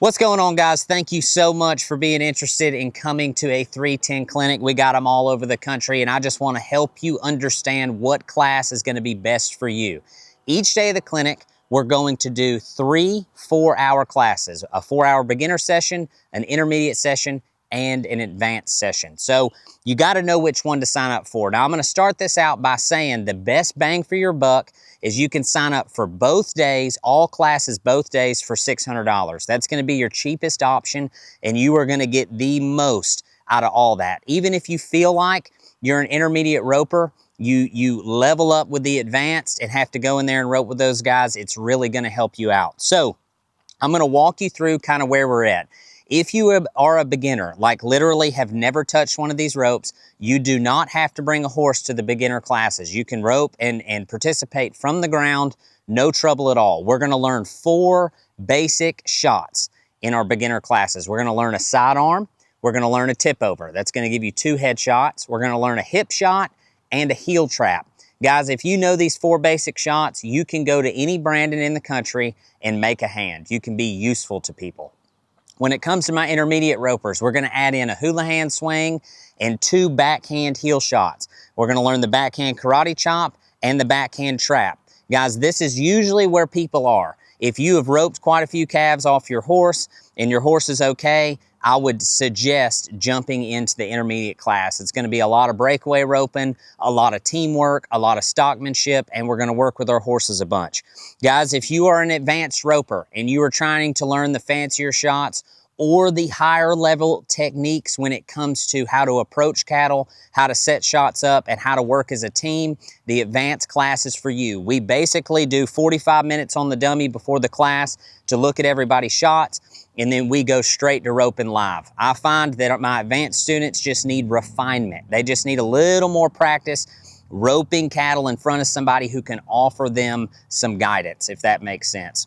What's going on, guys? Thank you so much for being interested in coming to a 310 clinic. We got them all over the country, and I just want to help you understand what class is going to be best for you. Each day of the clinic, we're going to do 3 4-hour classes, a 4-hour beginner session, an intermediate session, and an advanced session. So you got to know which one to sign up for. Now, I'm going to start this out by saying the best bang for your buck is you can sign up for both days, all classes both days for $600. That's going to be your cheapest option, and you are going to get the most out of all that. Even if you feel like you're an intermediate roper, you level up with the advanced and have to go in there and rope with those guys, it's really going to help you out. So I'm going to walk you through kind of where we're at. If you are a beginner, like literally have never touched one of these ropes, you do not have to bring a horse to the beginner classes. You can rope and participate from the ground, no trouble at all. We're going to learn 4 basic shots in our beginner classes. We're going to learn a sidearm. We're going to learn a tip over. That's going to give you 2 head shots. We're going to learn a hip shot and a heel trap. Guys, if you know these 4 basic shots, you can go to any Brandon in the country and make a hand. You can be useful to people. When it comes to my intermediate ropers, we're going to add in a hula hand swing and 2 backhand heel shots. We're going to learn the backhand karate chop and the backhand trap. Guys, this is usually where people are. If you have roped quite a few calves off your horse and your horse is okay, I would suggest jumping into the intermediate class. It's going to be a lot of breakaway roping, a lot of teamwork, a lot of stockmanship, and we're going to work with our horses a bunch. Guys, if you are an advanced roper and you are trying to learn the fancier shots or the higher level techniques when it comes to how to approach cattle, how to set shots up, and how to work as a team, the advanced class is for you. We basically do 45 minutes on the dummy before the class to look at everybody's shots, and then we go straight to roping live. I find that my advanced students just need refinement. They just need a little more practice roping cattle in front of somebody who can offer them some guidance, if that makes sense.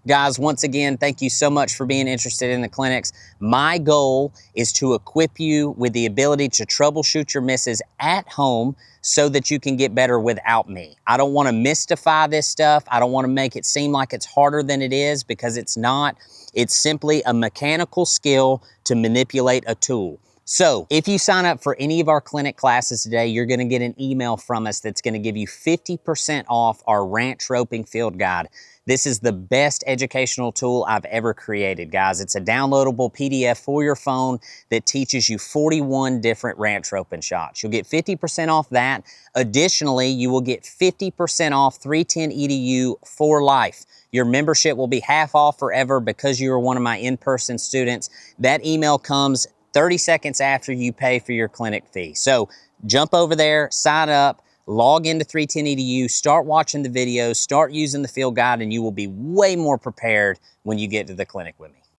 Guys, once again, thank you so much for being interested in the clinics. My goal is to equip you with the ability to troubleshoot your misses at home so that you can get better without me. I don't want to mystify this stuff. I don't want to make it seem like it's harder than it is, because it's not. It's simply a mechanical skill to manipulate a tool. So if you sign up for any of our clinic classes today, you're going to get an email from us that's going to give you 50% off our ranch roping field guide. This is the best educational tool I've ever created, guys. It's a downloadable PDF for your phone that teaches you 41 different ranch roping shots. You'll get 50% off that. Additionally, you will get 50% off 310 EDU for life. Your membership will be half off forever because you are one of my in-person students. That email comes 30 seconds after you pay for your clinic fee. So jump over there, sign up, log into 310 EDU, start watching the videos, start using the field guide, and you will be way more prepared when you get to the clinic with me.